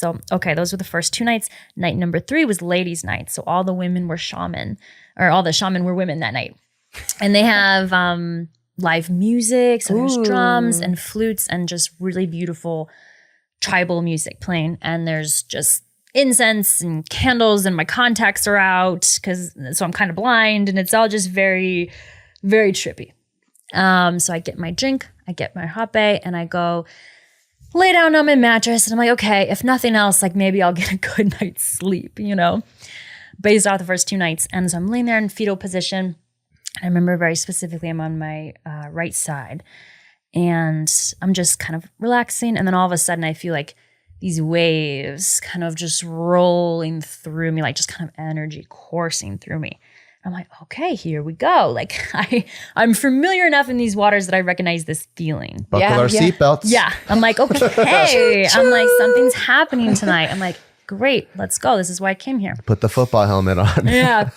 So, okay, those were the first 2 nights. Night number 3 was ladies' night. So all the women were shaman, or all the shaman were women that night. And they have live music. So there's drums and flutes and just really beautiful tribal music playing. And there's just incense and candles, and my contacts are out so I'm kind of blind, and it's all just very, very trippy. So I get my drink, I get my hape, and I go lay down on my mattress, and I'm like, okay, if nothing else, like maybe I'll get a good night's sleep, based off the first 2 nights. And so I'm laying there in fetal position. I remember very specifically I'm on my right side, and I'm just kind of relaxing. And then all of a sudden I feel like these waves kind of just rolling through me, like just kind of energy coursing through me. I'm like, okay, here we go. Like I'm familiar enough in these waters that I recognize this feeling. Buckle our seatbelts. Yeah. I'm like, okay. I'm like, something's happening tonight. I'm like, great, let's go. This is why I came here. Put the football helmet on. Yeah.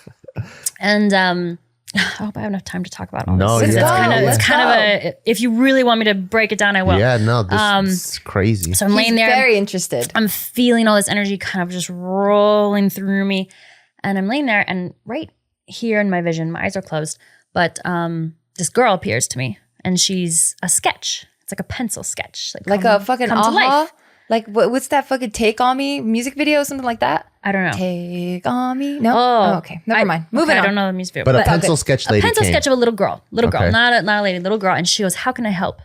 And I hope I have enough time to talk about all this. It's kind of a, if you really want me to break it down, I will. Yeah, no, this is crazy. So I'm laying there. Very interested. I'm feeling all this energy kind of just rolling through me. And I'm laying there, and right here in my vision, my eyes are closed, but this girl appears to me, and she's a sketch. It's like a pencil sketch. Like a fucking aha? Like what's that fucking Take On Me music video, something like that? I don't know. Take On Me? No? Oh, okay. Never mind. Moving on. I don't know the music video. But a pencil sketch lady A pencil sketch of a little girl. Not a lady, little girl. And she goes, how can I help?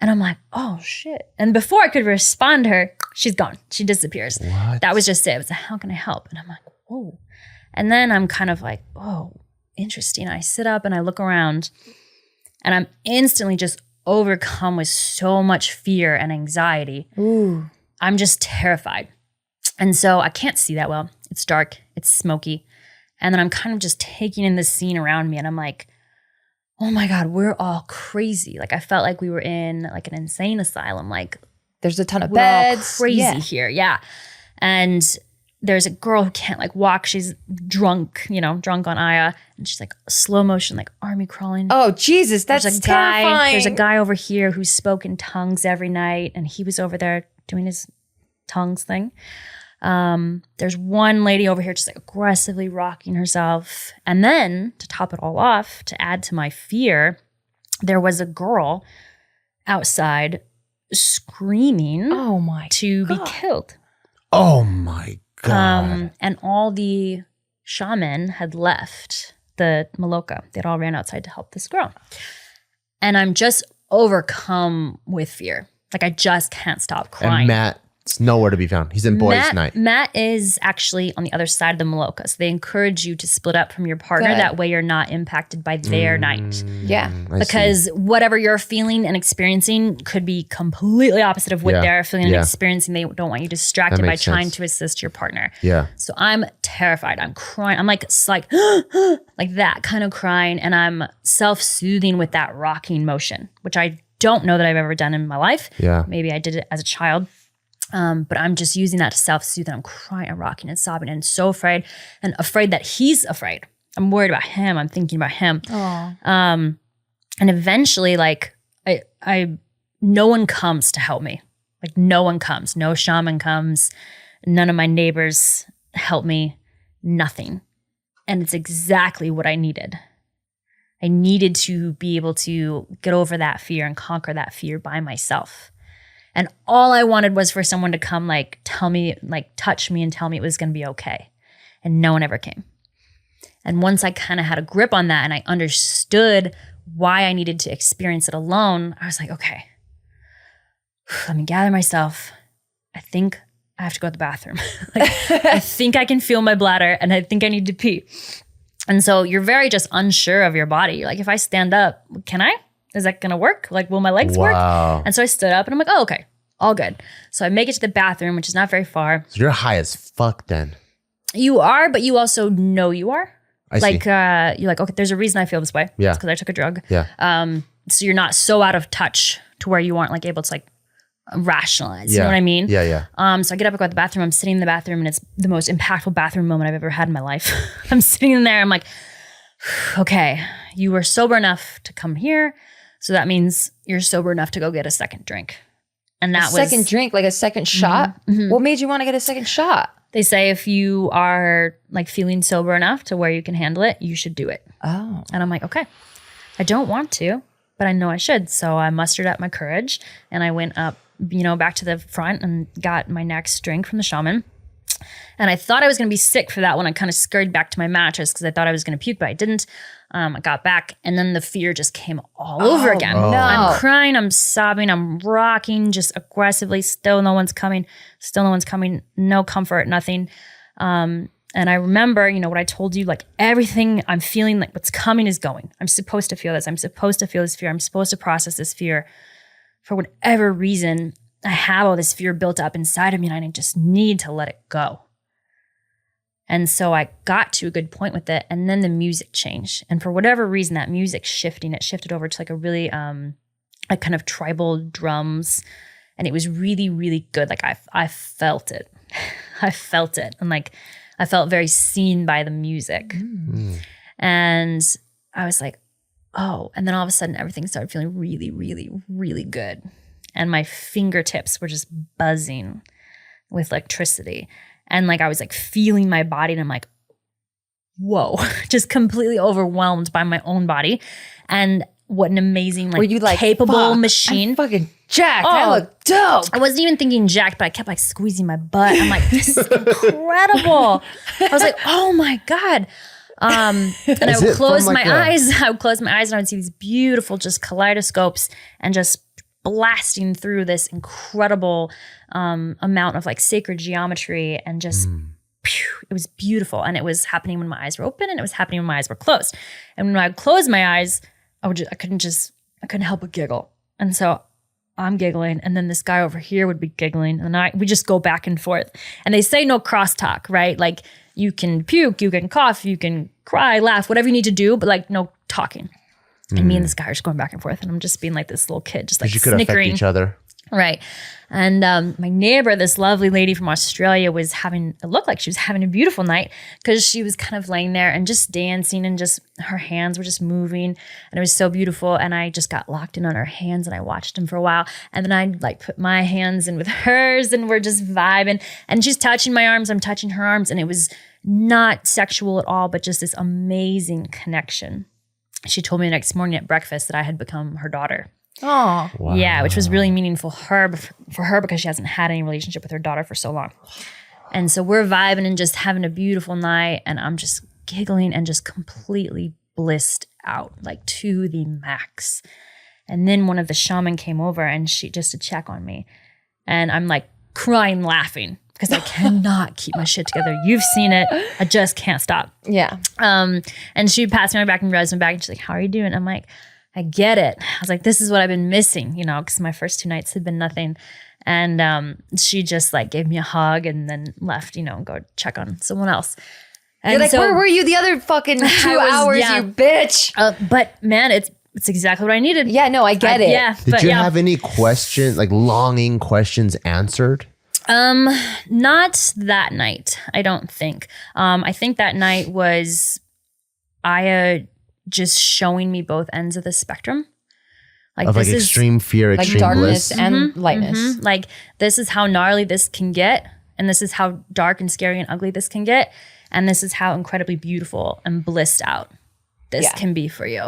And I'm like, oh shit. And before I could respond to her, she's gone. She disappears. What? That was just it. It was like, how can I help? And I'm like, whoa. And then I'm kind of like, oh, interesting. I sit up and I look around, and I'm instantly just overcome with so much fear and anxiety. Ooh. I'm just terrified. And so I can't see that well. It's dark, it's smoky. And then I'm kind of just taking in the scene around me, and I'm like, oh my God, we're all crazy. Like I felt like we were in like an insane asylum. Like there's a ton of we're beds. all crazy here. Yeah. And there's a girl who can't like walk. She's drunk, drunk on Aya. And she's like slow motion, like army crawling. Oh, Jesus, that's terrifying. There's a guy over here who spoke in tongues every night, and he was over there doing his tongues thing. There's one lady over here just like aggressively rocking herself. And then to top it all off, to add to my fear, there was a girl outside screaming to be killed. Oh my God. And all the shaman had left the Maloka. They'd all ran outside to help this girl. And I'm just overcome with fear. Like I just can't stop crying. And Matt's nowhere to be found. He's in boys' night. Matt is actually on the other side of the Maloka. So they encourage you to split up from your partner. That way you're not impacted by their night. Yeah. Because whatever you're feeling and experiencing could be completely opposite of what they're feeling and experiencing. They don't want you distracted by trying to assist your partner. Yeah. So I'm terrified. I'm crying. I'm like like that kind of crying. And I'm self-soothing with that rocking motion, which I don't know that I've ever done in my life. Yeah. Maybe I did it as a child. But I'm just using that to self-soothe, and I'm crying and rocking and sobbing and so afraid, and afraid that he's afraid. I'm worried about him. I'm thinking about him. And eventually, like no one comes to help me. Like no one comes. No shaman comes. None of my neighbors help me. Nothing. And it's exactly what I needed. I needed to be able to get over that fear and conquer that fear by myself. And all I wanted was for someone to come, like, tell me, like, touch me and tell me it was going to be okay. And no one ever came. And once I kind of had a grip on that and I understood why I needed to experience it alone, I was like, okay, let me gather myself. I think I have to go to the bathroom. I think I can feel my bladder, and I think I need to pee. And so you're very just unsure of your body. You're like, if I stand up, can I? Is that going to work? Like, will my legs work? And so I stood up and I'm like, oh, okay, all good. So I make it to the bathroom, which is not very far. So you're high as fuck then. You are, but you also know you are. I see. You're like, okay, there's a reason I feel this way. Yeah. It's because I took a drug. Yeah. So you're not so out of touch to where you aren't like able to like rationalize. You know what I mean? Yeah, yeah. So I get up, I go to the bathroom. I'm sitting in the bathroom, and it's the most impactful bathroom moment I've ever had in my life. I'm sitting in there. I'm like, okay, you were sober enough to come here. So that means you're sober enough to go get a second drink. And that was second drink, like a second shot. What made you want to get a second shot? They say if you are like feeling sober enough to where you can handle it, you should do it. Oh. And I'm like, okay, I don't want to, but I know I should. So I mustered up my courage and I went up, back to the front and got my next drink from the shaman. And I thought I was going to be sick for that one. I kind of scurried back to my mattress because I thought I was going to puke, but I didn't. I got back and then the fear just came all over again. No. I'm crying, I'm sobbing, I'm rocking just aggressively. Still no one's coming. No comfort, nothing. And I remember, what I told you, like everything I'm feeling, like what's coming is going. I'm supposed to feel this. I'm supposed to feel this fear. I'm supposed to process this fear. For whatever reason, I have all this fear built up inside of me and I just need to let it go. And so I got to a good point with it. And then the music changed. And for whatever reason, that music shifted over to like a really like kind of tribal drums. And it was really, really good. Like I felt it. I felt it. And like I felt very seen by the music. And I was like, oh. And then all of a sudden everything started feeling really, really, really good. And my fingertips were just buzzing with electricity. And like I was like feeling my body and I'm like, whoa, just completely overwhelmed by my own body. And what an amazing, like, were you like capable machine. I'm fucking jacked. I look dope. I wasn't even thinking jacked, but I kept like squeezing my butt. I'm like, this is incredible. I was like, oh my God. And I would close my eyes. I would close my eyes and I would see these beautiful just kaleidoscopes and just blasting through this incredible amount of like sacred geometry and just it was beautiful. And it was happening when my eyes were open and it was happening when my eyes were closed. And when I would close my eyes, I couldn't help but giggle. And so I'm giggling and then this guy over here would be giggling and we just go back and forth. And they say no crosstalk, right? Like you can puke, you can cough, you can cry, laugh, whatever you need to do, but like no talking. And me and this guy are just going back and forth and I'm just being like this little kid, just like you could snickering. affect each other. Right. And my neighbor, this lovely lady from Australia it looked like she was having a beautiful night because she was kind of laying there and just dancing and just her hands were just moving and it was so beautiful. And I just got locked in on her hands and I watched them for a while. And then I like put my hands in with hers and we're just vibing and she's touching my arms, I'm touching her arms. And it was not sexual at all, but just this amazing connection. She told me the next morning at breakfast that I had become her daughter. Oh, wow. Yeah, which was really meaningful for her because she hasn't had any relationship with her daughter for so long. And so we're vibing and just having a beautiful night and I'm just giggling and just completely blissed out, like to the max. And then one of the shaman came over and she just to check on me. And I'm like crying, laughing because I cannot keep my shit together. You've seen it. I just can't stop. yeah. And she passed me my back and rubs my back and she's like, how are you doing? I'm like, I get it. I was like, this is what I've been missing, because my first 2 nights had been nothing. And she just like gave me a hug and then left, go check on someone else. And You're like, where were you the other fucking 2 hours, yeah. you bitch? But man, it's exactly what I needed. Yeah, no, I get it. Yeah. Did you have any questions, like longing questions answered? Not that night, I don't think. I think that night was Aya just showing me both ends of the spectrum. Of like extreme fear, like extreme darkness bliss. and lightness. Like this is how gnarly this can get. And this is how dark and scary and ugly this can get. And this is how incredibly beautiful and blissed out this can be for you.